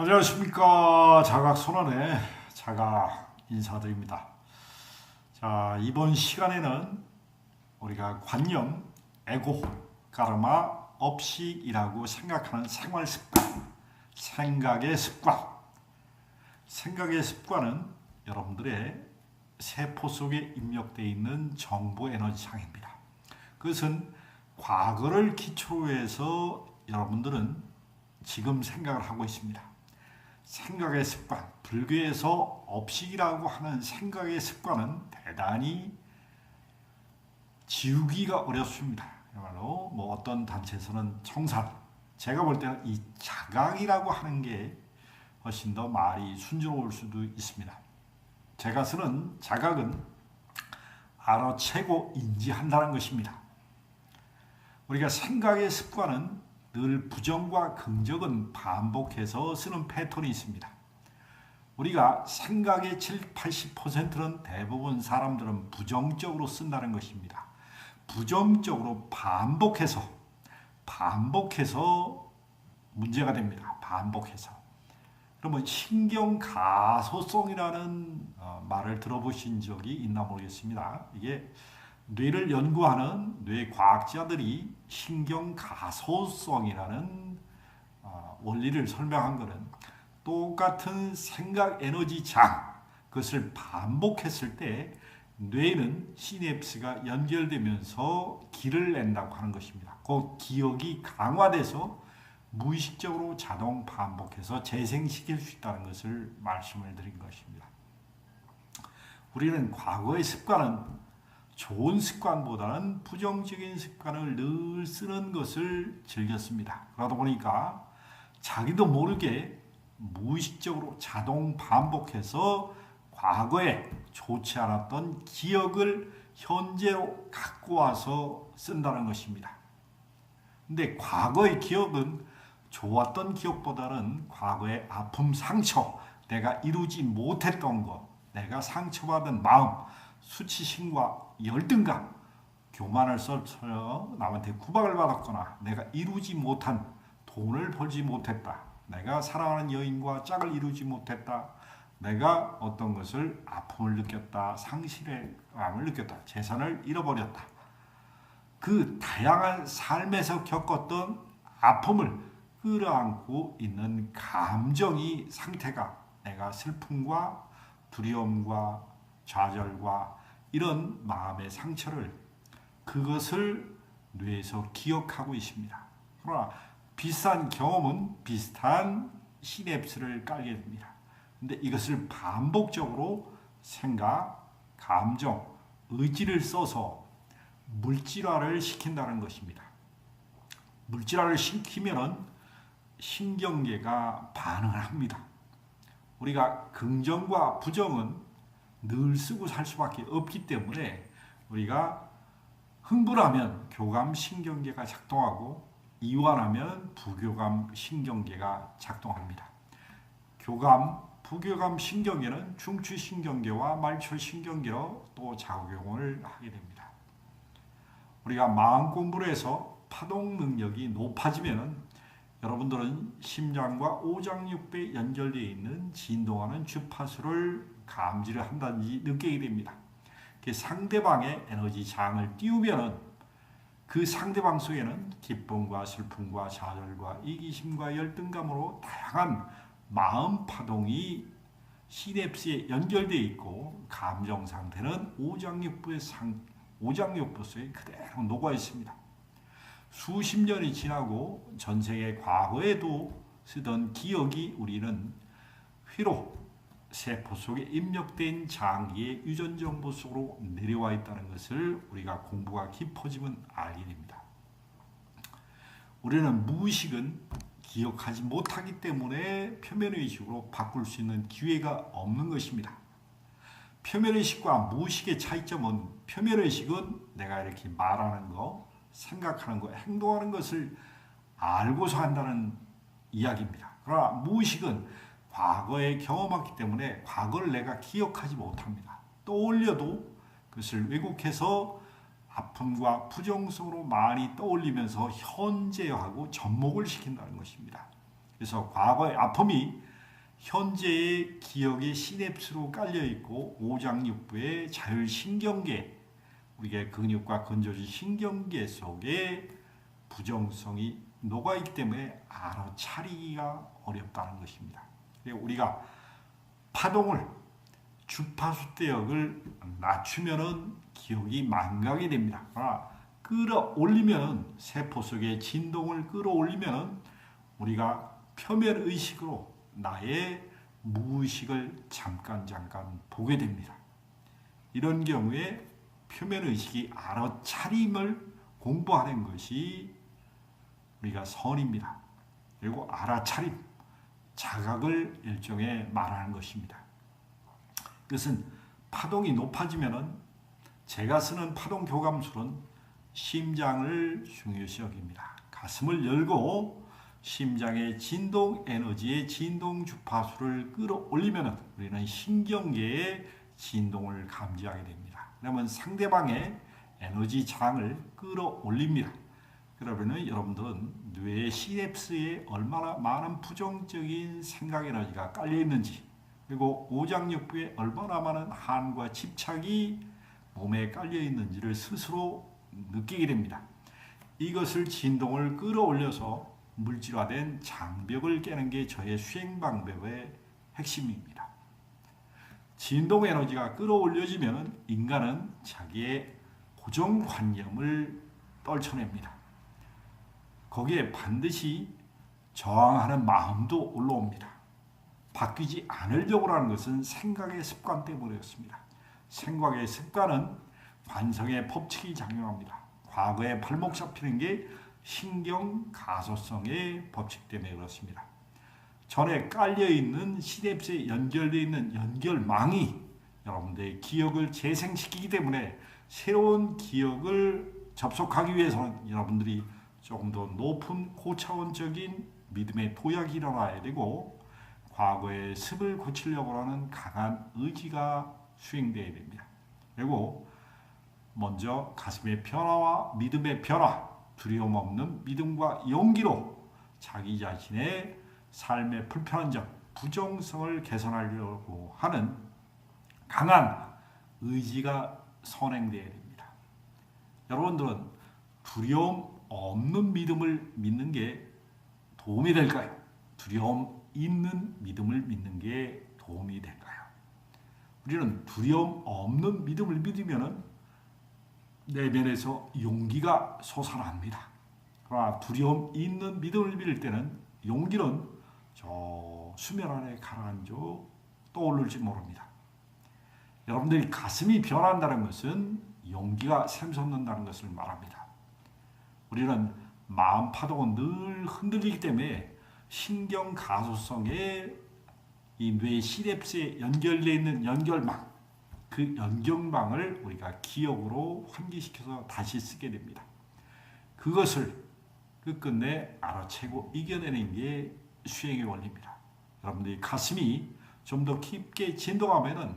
안녕하십니까. 자각선언의 자각 인사드립니다. 자, 이번 시간에는 우리가 관념, 에고, 까르마, 업식이라고 생각하는 생활 습관, 생각의 습관. 생각의 습관은 여러분들의 세포 속에 입력되어 있는 정보 에너지 창입니다. 그것은 과거를 기초로 해서 여러분들은 지금 생각을 하고 있습니다. 생각의 습관, 불교에서 업식이라고 하는 생각의 습관은 대단히 지우기가 어렵습니다. 그야말로 어떤 단체에서는 청산, 제가 볼 때는 이 자각이라고 하는 게 훨씬 더 말이 순조로울 수도 있습니다. 제가 쓰는 자각은 알아채고 인지한다는 것입니다. 우리가 생각의 습관은 늘 부정과 긍정은 반복해서 쓰는 패턴이 있습니다. 우리가 생각의 7, 80%는 대부분 사람들은 부정적으로 쓴다는 것입니다. 부정적으로 반복해서 문제가 됩니다. 반복해서. 그러면 신경가소성이라는 말을 들어보신 적이 있나 모르겠습니다. 이게 뇌를 연구하는 뇌과학자들이 신경가소성이라는 원리를 설명한 것은 똑같은 생각 에너지 장, 그것을 반복했을 때 뇌는 시냅스가 연결되면서 기를 낸다고 하는 것입니다. 그 기억이 강화돼서 무의식적으로 자동 반복해서 재생시킬 수 있다는 것을 말씀을 드린 것입니다. 우리는 과거의 습관은 좋은 습관보다는 부정적인 습관을 늘 쓰는 것을 즐겼습니다. 그러다 보니까 자기도 모르게 무의식적으로 자동 반복해서 과거에 좋지 않았던 기억을 현재로 갖고 와서 쓴다는 것입니다. 근데 과거의 기억은 좋았던 기억보다는 과거의 아픔, 상처, 내가 이루지 못했던 것, 내가 상처받은 마음, 수치심과 열등감, 교만을 써서 남한테 구박을 받았거나 내가 이루지 못한, 돈을 벌지 못했다, 내가 사랑하는 여인과 짝을 이루지 못했다, 내가 어떤 것을 아픔을 느꼈다, 상실의 마음을 느꼈다, 재산을 잃어버렸다. 그 다양한 삶에서 겪었던 아픔을 끌어안고 있는 감정이 상태가 내가 슬픔과 두려움과 좌절과 이런 마음의 상처를, 그것을 뇌에서 기억하고 있습니다. 그러나 비슷한 경험은 비슷한 시냅스를 깔게 됩니다. 근데 이것을 반복적으로 생각, 감정, 의지를 써서 물질화를 시킨다는 것입니다. 물질화를 시키면 신경계가 반응을 합니다. 우리가 긍정과 부정은 늘 쓰고 살 수밖에 없기 때문에 우리가 흥분하면 교감 신경계가 작동하고 이완하면 부교감 신경계가 작동합니다. 교감, 부교감 신경계는 중추 신경계와 말초 신경계로 또 작용을 하게 됩니다. 우리가 마음 공부를 해서 파동 능력이 높아지면 여러분들은 심장과 오장육부에 연결되어 있는 진동하는 주파수를 감지를 한다든지 느끼게 됩니다. 상대방의 에너지 장을 띄우면 그 상대방 속에는 기쁨과 슬픔과 좌절과 이기심과 열등감으로 다양한 마음 파동이 시냅스에 연결되어 있고, 감정 상태는 오장육부 속에 그대로 녹아 있습니다. 수십 년이 지나고 전 세계 과거에도 쓰던 기억이 우리는 휘로 세포 속에 입력된 장기의 유전 정보 속으로 내려와 있다는 것을 우리가 공부가 깊어지면 알게 됩니다. 우리는 무의식은 기억하지 못하기 때문에 표면의식으로 바꿀 수 있는 기회가 없는 것입니다. 표면의식과 무의식의 차이점은, 표면의식은 내가 이렇게 말하는 거, 생각하는 거, 행동하는 것을 알고서 한다는 이야기입니다. 그러나 무의식은 과거에 경험했기 때문에 과거를 내가 기억하지 못합니다. 떠올려도 그것을 왜곡해서 아픔과 부정성으로 많이 떠올리면서 현재화하고 접목을 시킨다는 것입니다. 그래서 과거의 아픔이 현재의 기억의 시냅스로 깔려 있고 오장육부의 자율신경계, 우리가 근육과 건조지 신경계 속에 부정성이 녹아있기 때문에 알아차리기가 어렵다는 것입니다. 우리가 파동을 주파수 대역을 낮추면은 기억이 망가게 됩니다. 그러나 끌어올리면 세포 속의 진동을 끌어올리면 우리가 표면 의식으로 나의 무의식을 잠깐 보게 됩니다. 이런 경우에 표면 의식이 알아차림을 공부하는 것이 우리가 선입니다. 그리고 알아차림, 자각을 일종의 말하는 것입니다. 이것은 파동이 높아지면은 제가 쓰는 파동 교감술은 심장을 중요시 여깁니다. 가슴을 열고 심장의 진동 에너지의 진동 주파수를 끌어올리면은 우리는 신경계의 진동을 감지하게 됩니다. 그러면 상대방의 에너지 장을 끌어올립니다. 그러면은 여러분들은 뇌의 시냅스에 얼마나 많은 부정적인 생각 에너지가 깔려 있는지, 그리고 오장육부에 얼마나 많은 한과 집착이 몸에 깔려 있는지를 스스로 느끼게 됩니다. 이것을 진동을 끌어올려서 물질화된 장벽을 깨는 게 저의 수행 방법의 핵심입니다. 진동 에너지가 끌어올려지면 인간은 자기의 고정관념을 떨쳐냅니다. 거기에 반드시 저항하는 마음도 올라옵니다. 바뀌지 않으려고 하는 것은 생각의 습관 때문이었습니다. 생각의 습관은 관성의 법칙이 작용합니다. 과거에 발목 잡히는 게 신경 가소성의 법칙 때문에 그렇습니다. 전에 깔려있는 시냅스에 연결되어 있는 연결망이 여러분들의 기억을 재생시키기 때문에 새로운 기억을 접속하기 위해서는 여러분들이 조금 더 높은 고차원적인 믿음의 도약이 일어나야 되고, 과거의 습을 고치려고 하는 강한 의지가 수행되어야 됩니다. 그리고 먼저 가슴의 변화와 믿음의 변화, 두려움 없는 믿음과 용기로 자기 자신의 삶의 불편한 점, 부정성을 개선하려고 하는 강한 의지가 선행되어야 됩니다. 여러분들은 두려움 없는 믿음을 믿는 게 도움이 될까요? 두려움 있는 믿음을 믿는 게 도움이 될까요? 우리는 두려움 없는 믿음을 믿으면 내면에서 용기가 솟아납니다. 그러나 두려움 있는 믿음을 믿을 때는 용기는 저 수면 아래 가라앉아 떠오를지 모릅니다. 여러분들이 가슴이 변한다는 것은 용기가 샘솟는다는 것을 말합니다. 우리는 마음 파동은 늘 흔들리기 때문에 신경 가소성의 이 뇌 시냅스에 연결되어 있는 연결망, 그 연결망을 우리가 기억으로 환기시켜서 다시 쓰게 됩니다. 그것을 끝끝내 알아채고 이겨내는 게 수행의 원리입니다. 여러분들이 가슴이 좀 더 깊게 진동하면은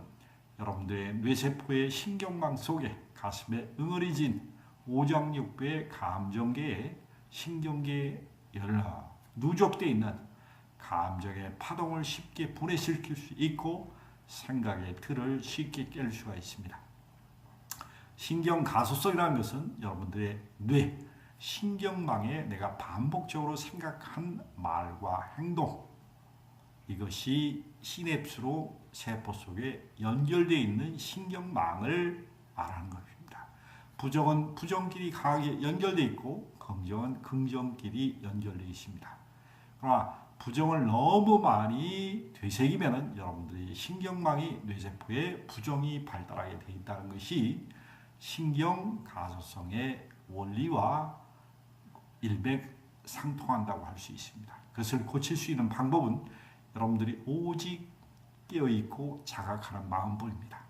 여러분들의 뇌세포의 신경망 속에 가슴에 응어리진 오장육부의 감정계에 신경계에 누적되어 있는 감정의 파동을 쉽게 분해시킬 수 있고 생각의 틀을 쉽게 깰 수가 있습니다. 신경 가소성이라는 것은 여러분들의 뇌, 신경망에 내가 반복적으로 생각한 말과 행동, 이것이 시냅스로 세포 속에 연결되어 있는 신경망을 말하는 것입니다. 부정은 부정끼리 강하게 연결되어 있고 긍정은 긍정끼리 연결되어 있습니다. 그러나 부정을 너무 많이 되새기면 여러분들의 신경망이 뇌세포에 부정이 발달하게 되어 있다는 것이 신경 가소성의 원리와 일맥상통한다고 할 수 있습니다. 그것을 고칠 수 있는 방법은 여러분들이 오직 깨어있고 자각하는 마음뿐입니다.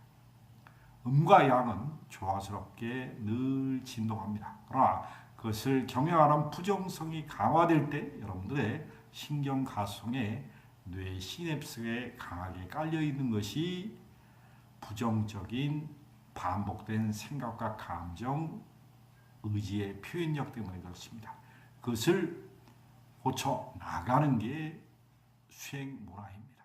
음과 양은 조화스럽게 늘 진동합니다. 그러나 그것을 경영하는 부정성이 강화될 때 여러분들의 신경 가소성에 뇌 시냅스에 강하게 깔려 있는 것이 부정적인 반복된 생각과 감정, 의지의 표현력 때문에 그렇습니다. 그것을 고쳐 나가는 게 수행 문화입니다.